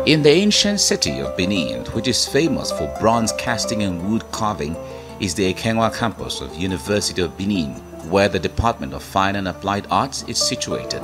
In the ancient city of Benin, which is famous for bronze casting and wood carving, is the Ekehuan campus of University of Benin, where the Department of Fine and Applied Arts is situated.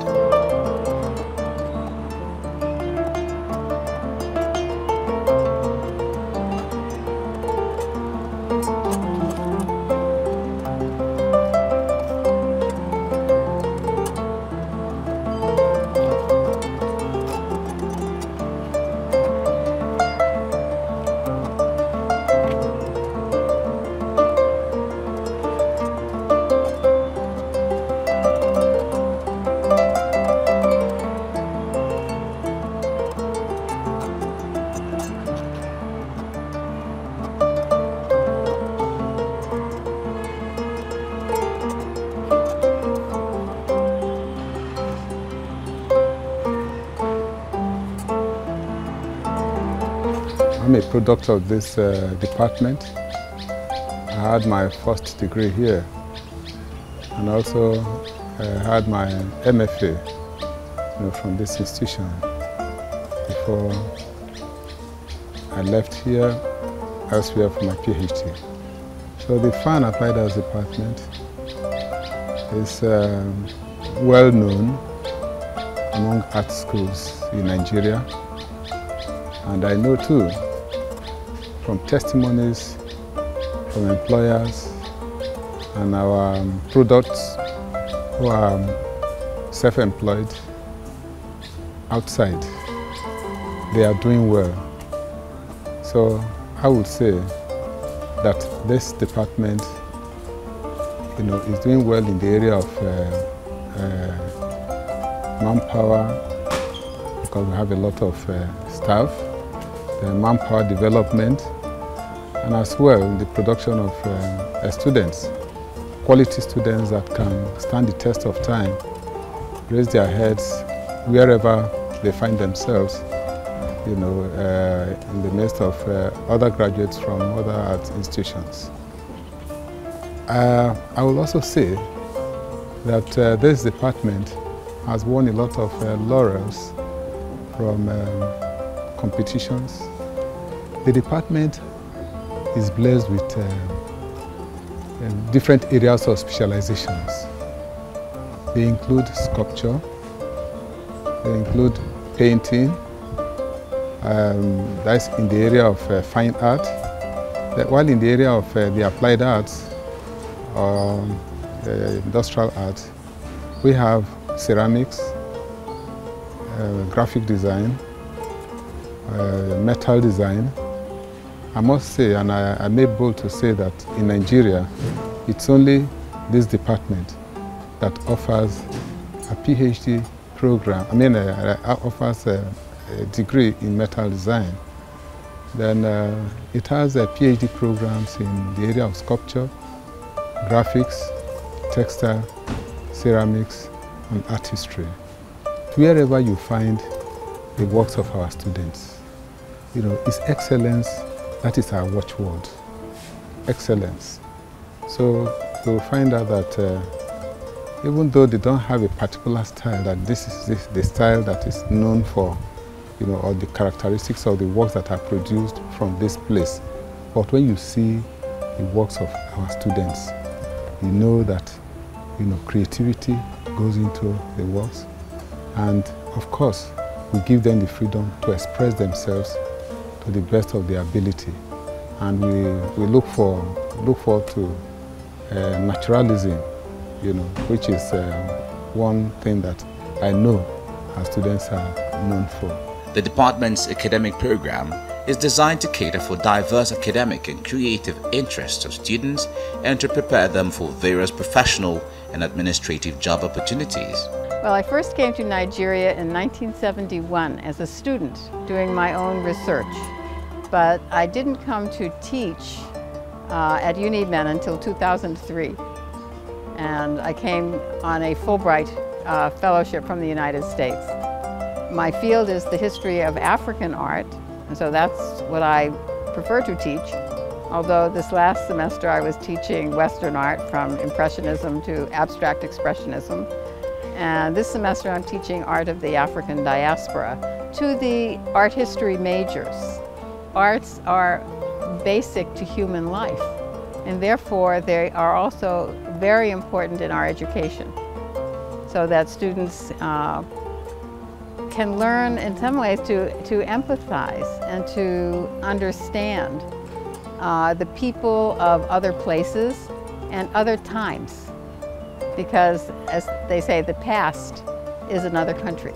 I'm a product of this department. I had my first degree here and also had my MFA from this institution before I left here elsewhere for my PhD. So the Fine Applied Arts department is well known among art schools in Nigeria, and I know too from testimonies from employers and our products who are self-employed outside, they are doing well. So I would say that this department is doing well in the area of manpower, because we have a lot of staff, the manpower development, and as well the production of students, quality students that can stand the test of time, raise their heads wherever they find themselves, in the midst of other graduates from other art institutions. I will also say that this department has won a lot of laurels from competitions. The department is blessed with different areas of specializations. They include sculpture, they include painting, that's in the area of fine art, while in the area of the applied arts or industrial art, we have ceramics, graphic design, metal design. I must say, and I made bold to say, that in Nigeria, it's only this department that offers a PhD program, offers a degree in metal design. Then it has PhD programs in the area of sculpture, graphics, textile, ceramics, and art history. Wherever you find the works of our students, it's excellence. That is our watchword, excellence. So you'll find out that even though they don't have a particular style, that this is the style that is known for, or the characteristics of the works that are produced from this place. But when you see the works of our students, you know that creativity goes into the works, and of course we give them the freedom to express themselves to the best of their ability, and we look forward to naturalism, which is one thing that I know our students are known for. The department's academic program is designed to cater for diverse academic and creative interests of students and to prepare them for various professional and administrative job opportunities. Well, I first came to Nigeria in 1971 as a student doing my own research, but I didn't come to teach at Benin until 2003, and I came on a Fulbright fellowship from the United States. My field is the history of African art, and so that's what I prefer to teach, although this last semester I was teaching Western art from Impressionism to Abstract Expressionism. And this semester I'm teaching art of the African diaspora, to the art history majors, arts are basic to human life, and therefore they are also very important in our education, so that students can learn in some ways to empathize and to understand the people of other places and other times, because as they say, the past is another country.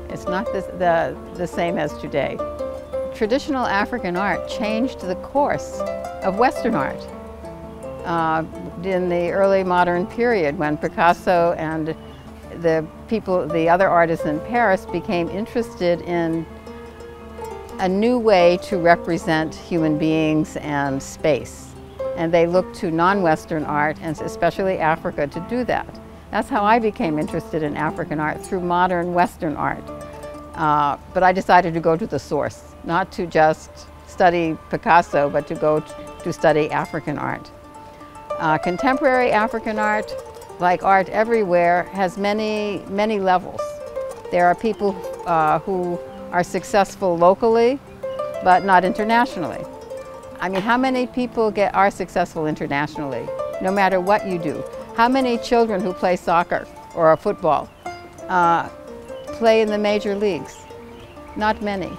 It's not the same as today. Traditional African art changed the course of Western art in the early modern period, when Picasso and the other artists in Paris became interested in a new way to represent human beings and space. And they looked to non-Western art, and especially Africa, to do that. That's how I became interested in African art, through modern Western art. But I decided to go to the source, not to just study Picasso, but to go to study African art. Contemporary African art, like art everywhere, has many levels. There are people who are successful locally, but not internationally. I mean, how many people are successful internationally, no matter what you do? How many children who play soccer or football play in the major leagues? Not many.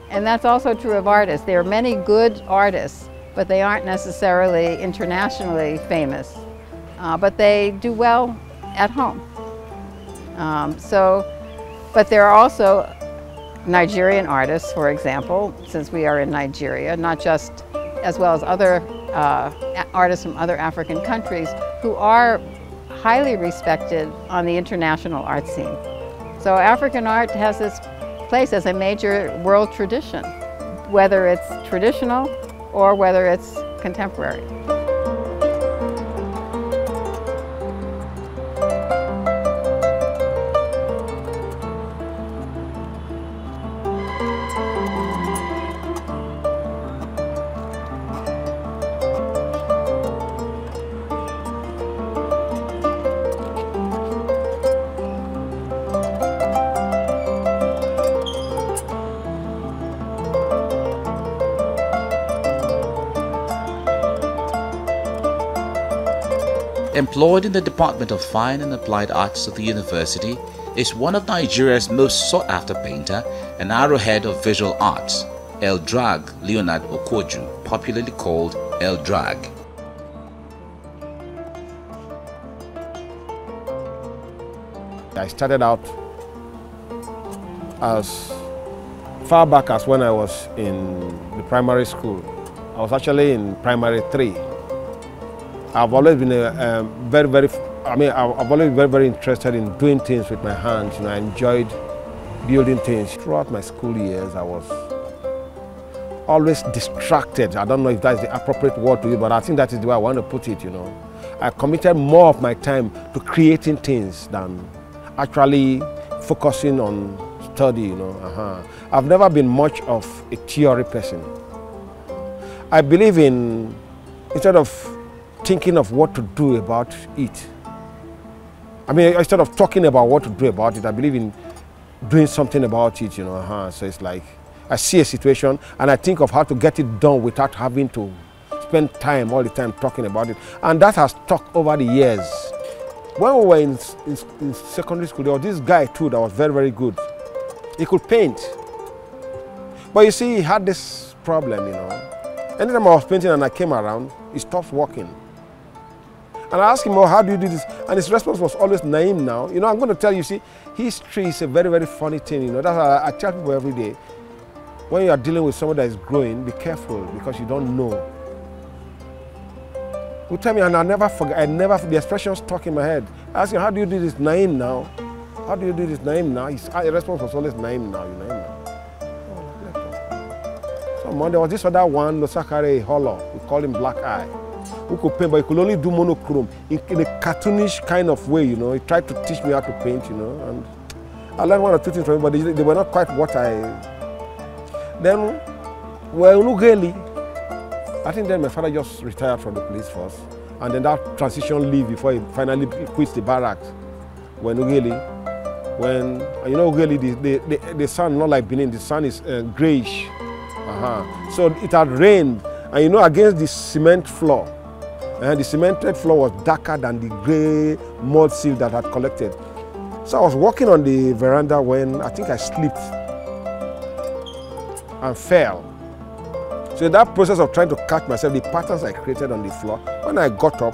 And that's also true of artists. There are many good artists, but they aren't necessarily internationally famous. But they do well at home. But there are also Nigerian artists, for example, since we are in Nigeria, not just as well as other artists from other African countries who are highly respected on the international art scene. So African art has its place as a major world tradition, whether it's traditional or whether it's contemporary. Employed in the Department of Fine and Applied Arts of the university, is one of Nigeria's most sought-after painter and arrowhead of visual arts, El Drag Leonard Okoju, popularly called El Drag. I started out as far back as when I was in the primary school. I was actually in primary 3. I've always been I've always been very interested in doing things with my hands. I enjoyed building things. Throughout my school years, I was always distracted. I don't know if that's the appropriate word to use, but I think that is the way I want to put it, I committed more of my time to creating things than actually focusing on study, I've never been much of a theory person. I believe in, instead of thinking of what to do about it, instead of talking about what to do about it, I believe in doing something about it, So it's like, I see a situation and I think of how to get it done without having to spend time all the time talking about it. And that has stuck over the years. When we were in secondary school, there was this guy too that was very, very good. He could paint. But you see, he had this problem, Anytime I was painting and I came around, he stopped working. And I asked him, how do you do this? And his response was always naive now. I'm going to tell you, see, history is a very, very funny thing. That's why I tell people every day, when you are dealing with someone that is growing, be careful because you don't know. You tell me, and I never forget, the expression stuck in my head. I asked him, how do you do this naive now? How do you do this naive now? His response was always naive now, naive now. So Monday, there was this other one, Nosakare Hollow, we call him Black Eye, who could paint, but he could only do monochrome in a cartoonish kind of way, He tried to teach me how to paint, and I learned 1 or 2 things from him, but they were not quite what I... Then, I think then my father just retired from the police force, and then that transition leave before he finally quits the barracks. when, you know, really the sun, not like Benin, the sun is grayish. So it had rained, and you know, against the cement floor. And the cemented floor was darker than the gray mud silt that had collected. So I was walking on the veranda when I think I slipped and fell. So in that process of trying to catch myself, the patterns I created on the floor, when I got up,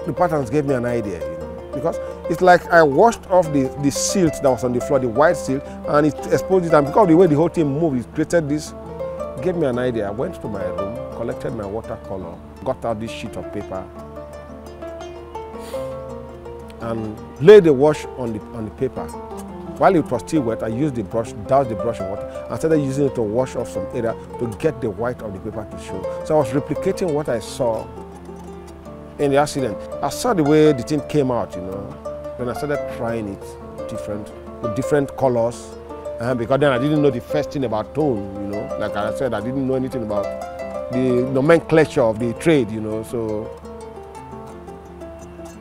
the patterns gave me an idea, you know, because it's like I washed off the silt that was on the floor, the white silt, and it exposed it, and because of the way the whole thing moved, it created this, gave me an idea. I went to my room, collected my watercolor, got out this sheet of paper, and laid the wash on the paper. While it was still wet, I used the brush, doused the brush in water, and started using it to wash off some area to get the white of the paper to show. So I was replicating what I saw in the accident. I saw the way the thing came out, you know. Then I started trying it with different colors. Because then I didn't know the first thing about tone, you know. Like I said, I didn't know anything about the nomenclature of the trade, you know. So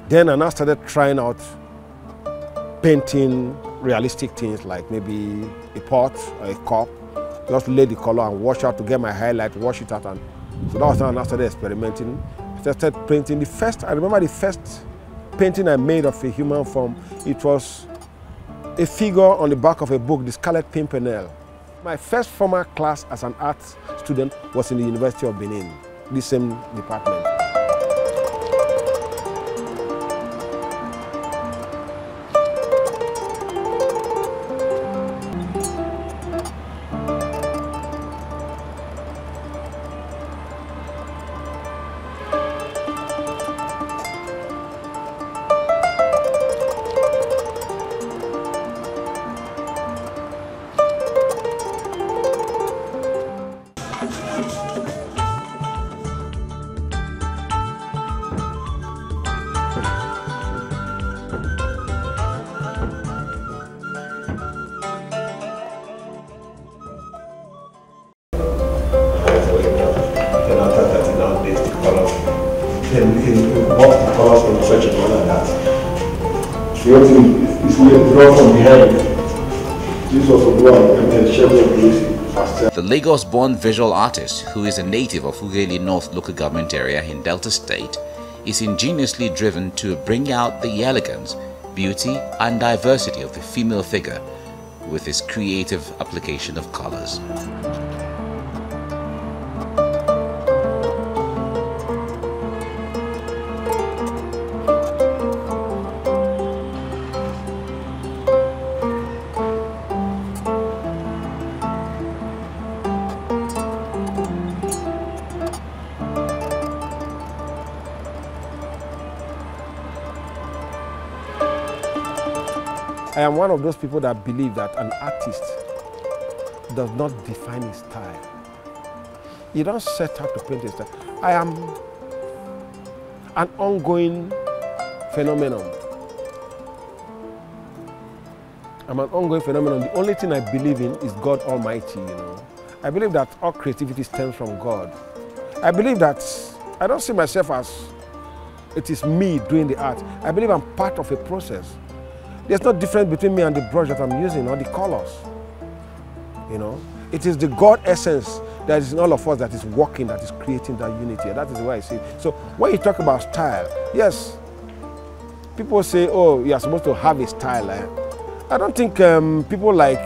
then I now started trying out painting realistic things, like maybe a pot or a cup. Just lay the color and wash out to get my highlight, wash it out. And so that was how I started experimenting. I started painting. I remember the first painting I made of a human form. It was a figure on the back of a book, the Scarlet Pimpernel. My first formal class as an art student was in the University of Benin, the same department. The Lagos-born visual artist, who is a native of Ughelli North local government area in Delta State, is ingeniously driven to bring out the elegance, beauty and diversity of the female figure with his creative application of colors. I am one of those people that believe that an artist does not define his style. You don't set out to paint his style. I am an ongoing phenomenon. I'm an ongoing phenomenon. The only thing I believe in is God Almighty, you know. I believe that all creativity stems from God. I believe that I don't see myself as it is me doing the art. I believe I'm part of a process. There's no difference between me and the brush that I'm using or the colors. You know, it is the God essence that is in all of us that is working, that is creating that unity. That is the way I see it. So when you talk about style, yes, people say, oh, you're supposed to have a style. I don't think people like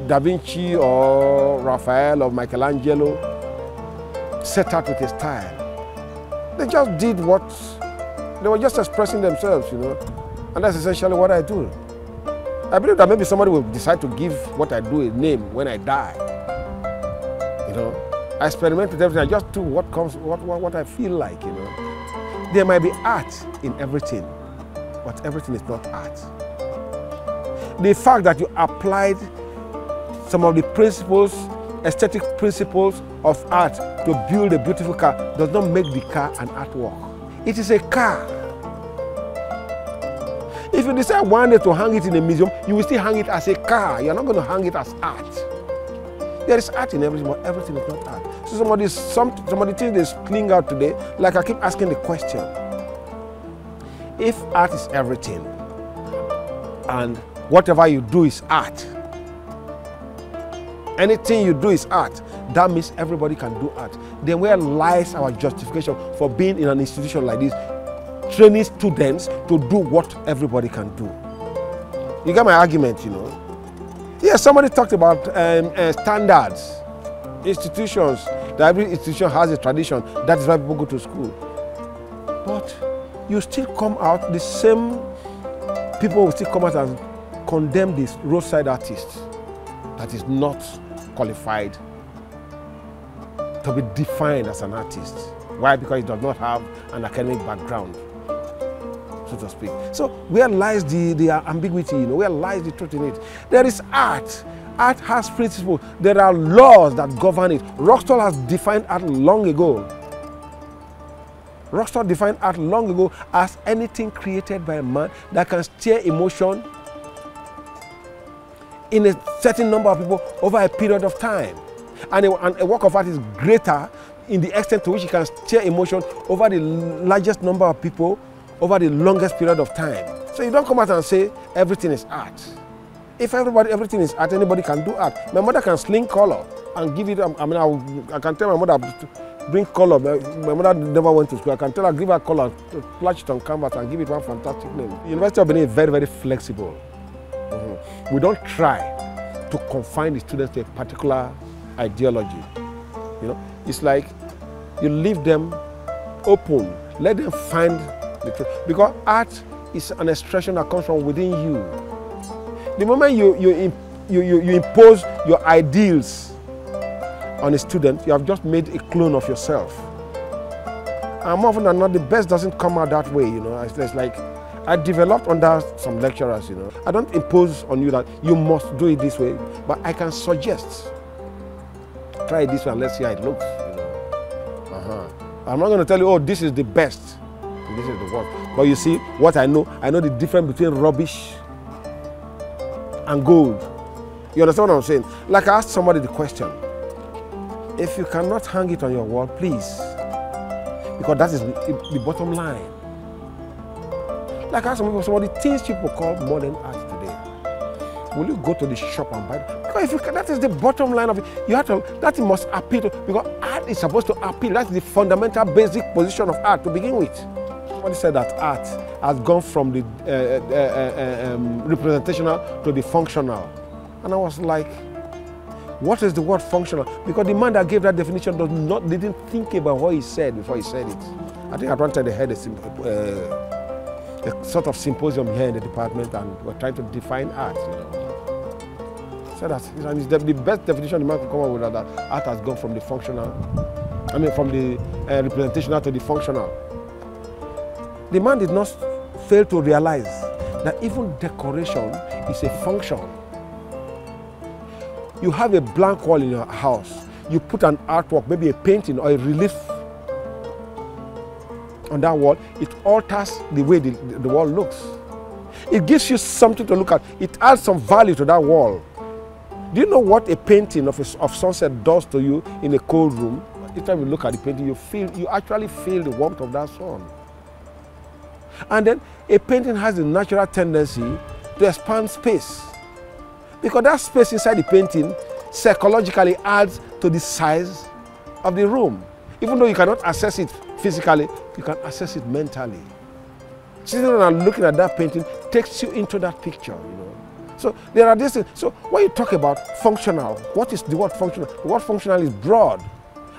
Da Vinci or Raphael or Michelangelo set out with a style. They just did what, they were just expressing themselves, you know. And that's essentially what I do. I believe that maybe somebody will decide to give what I do a name when I die. You know, I experiment with everything. I just do what comes, what I feel like, you know. There might be art in everything, but everything is not art. The fact that you applied some of the principles, aesthetic principles of art to build a beautiful car does not make the car an artwork. It is a car. If you decide one day to hang it in a museum, you will still hang it as a car. You're not going to hang it as art. There is art in everything, but everything is not art. So some of the things they fling out today, like I keep asking the question, If art is everything, and whatever you do is art, anything you do is art, that means everybody can do art. Then where lies our justification for being in an institution like this, training students to do what everybody can do? You get my argument, you know? Yeah, somebody talked about standards, institutions, that every institution has a tradition. That is why people go to school. But you still come out, the same people will still come out and condemn this roadside artist that is not qualified to be defined as an artist. Why? Because he does not have an academic background, so to speak. So where lies the ambiguity, you know, where lies the truth in it? There is art. Art has principles. There are laws that govern it. Rockstall has defined art long ago. Rockstall defined art long ago as anything created by a man that can stir emotion in a certain number of people over a period of time. And a work of art is greater in the extent to which it can stir emotion over the largest number of people over the longest period of time. So you don't come out and say everything is art. If everything is art, anybody can do art. My mother can sling color and give it. I can tell my mother to bring color. My mother never went to school. I can tell her, give her color, splash it on canvas and give it one fantastic name. The University of Benin is very, very flexible. We don't try to confine the students to a particular ideology. You know, it's like you leave them open, let them find the truth. Because art is an expression that comes from within you. The moment you impose your ideals on a student, you have just made a clone of yourself. And more often than not, the best doesn't come out that way, you know. It's like I developed under some lecturers, you know. I don't impose on you that you must do it this way, but I can suggest. Try it this way and let's see how it looks, you know. I'm not going to tell you, oh, this is the best, and this is the worst. But you see, what I know the difference between rubbish and gold. You understand what I'm saying? Like I asked somebody the question, if you cannot hang it on your wall, please, because that is the bottom line. Like I asked some of the things people call modern art today. Will you go to the shop and buy it? Because if you can, that is the bottom line of it. You have to, that must appeal to, because art is supposed to appeal. That's the fundamental basic position of art to begin with. Somebody said that art has gone from the representational to the functional. And I was like, what is the word functional? Because the man that gave that definition didn't think about what he said before he said it. I think at one time they had a sort of symposium here in the department and we're trying to define art, you know. So that's the best definition the man could come up with, that art has gone from the functional, from the representational to the functional. The man did not fail to realize that even decoration is a function. You have a blank wall in your house, you put an artwork, maybe a painting or a relief on that wall, it alters the way the wall looks. It gives you something to look at. It adds some value to that wall. Do you know what a painting of sunset does to you in a cold room? Each time you look at the painting, you actually feel the warmth of that sun. And then a painting has the natural tendency to expand space. Because that space inside the painting psychologically adds to the size of the room. Even though you cannot access it physically, you can access it mentally. Sitting and looking at that painting takes you into that picture, you know. So there are these things. So when you talk about functional, what is the word functional? The word functional is broad.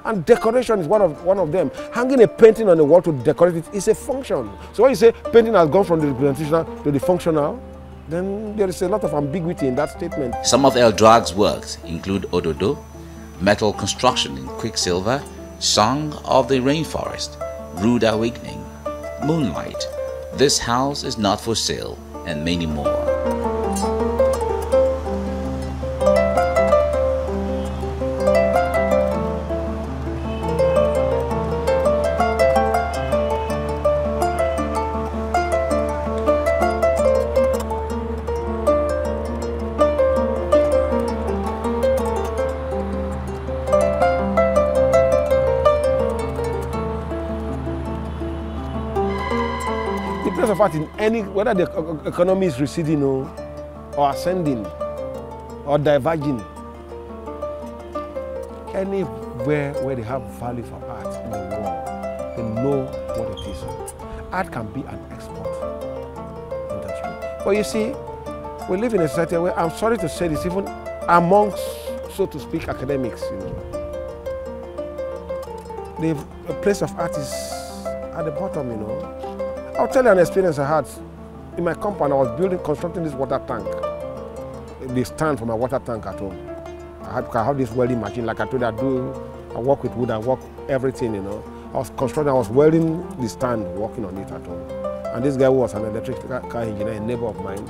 And decoration is one of them. Hanging a painting on the wall to decorate it is a function. So when you say painting has gone from the representational to the functional, then there is a lot of ambiguity in that statement. Some of El Drag's works include Ododo, Metal Construction in Quicksilver, Song of the Rainforest, Rude Awakening, Moonlight, This House is Not for Sale, and many more. The place of art in any, whether the economy is receding or ascending or diverging, anywhere where they have value for art in the world, they know what it is. Art can be an export industry. But you see, we live in a society where, I'm sorry to say this, even amongst, so to speak, academics, the place of art is at the bottom, I'll tell you an experience I had. In my compound, I was constructing this water tank. The stand for my water tank at home. I have this welding machine, like I told you, I work with wood, I work everything, I was welding the stand, working on it at home. And this guy who was an electric car engineer, a neighbor of mine.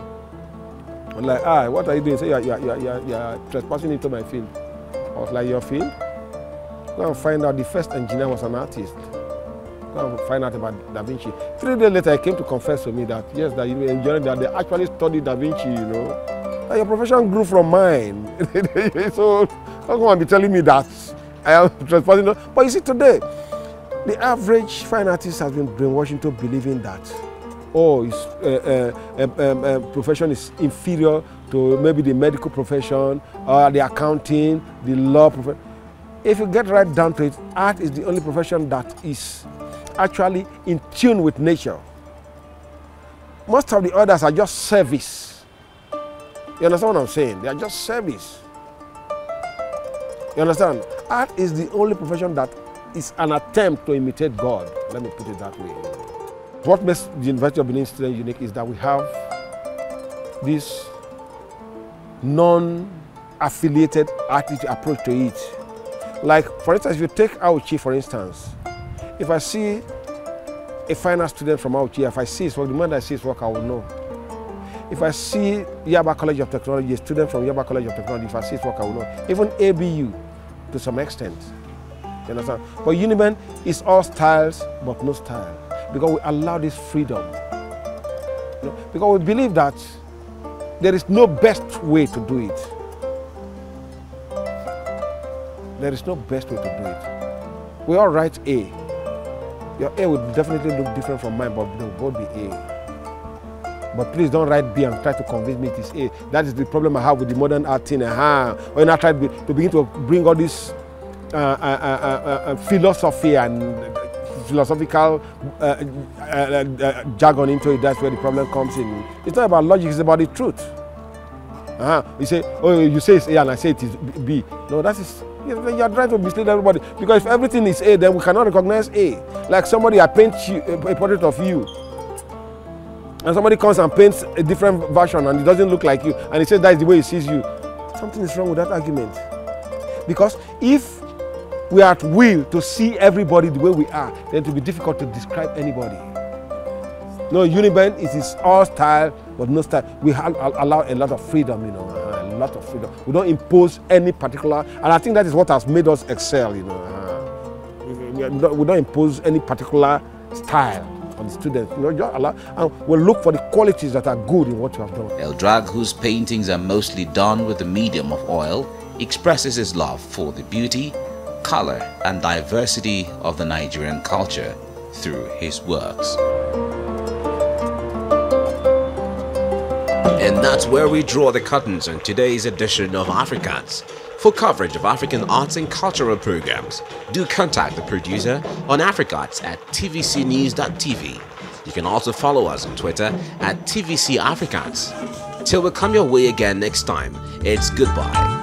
I'm like, what are you doing? He said, you're trespassing into my field. I was like, your field? Go and find out. The first engineer was an artist. Go and find out about Da Vinci. 3 days later, he came to confess to me that, yes, that you enjoyed that. They actually studied Da Vinci, That your profession grew from mine. So, don't go and be telling me that I am trespassing. But you see, today, the average fine artist has been brainwashed into believing that, his profession is inferior to maybe the medical profession or the accounting, the law profession. If you get right down to it, art is the only profession that is actually in tune with nature. Most of the others are just service. You understand what I'm saying? They are just service. You understand? Art is the only profession that is an attempt to imitate God. Let me put it that way. What makes the University of Benin student unique is that we have this non-affiliated attitude approach to it. Like, for instance, if you take Auchi, for instance, if I see a fine art student from Auchi, if I see his work, the moment I see his work, I will know. If I see Yaba College of Technology, a student from Yaba College of Technology, if I see his work, I will know. Even ABU, to some extent. You understand? But Uniben is all styles, but no style. Because we allow this freedom. Because we believe that there is no best way to do it. There is no best way to do it. We all write A. Your A would definitely look different from mine, but they will both be A. But please don't write B and try to convince me it is A. That is the problem I have with the modern art thing. When I try to begin to bring all this philosophy and philosophical jargon into it, that's where the problem comes in. It's not about logic, it's about the truth. You say, you say it's A and I say it is B. No, that is, you're trying to mislead everybody. Because if everything is A, then we cannot recognize A. Like somebody, I paint a portrait of you, and somebody comes and paints a different version and it doesn't look like you, and he says that is the way he sees you. Something is wrong with that argument. Because if we are at will to see everybody the way we are, then it will be difficult to describe anybody. No, Uniben, it is all style, but no style. We allow a lot of freedom, a lot of freedom. We don't impose any particular, and I think that is what has made us excel, We don't impose any particular style on the students. Just allow, and we'll look for the qualities that are good in what you have done. El Drag, whose paintings are mostly done with the medium of oil, expresses his love for the beauty, color, and diversity of the Nigerian culture through his works. And that's where we draw the curtains on today's edition of Africarts. For coverage of African arts and cultural programs, do contact the producer on Africarts at tvcnews.tv. You can also follow us on Twitter at TVC Africarts. Till we come your way again next time, it's goodbye.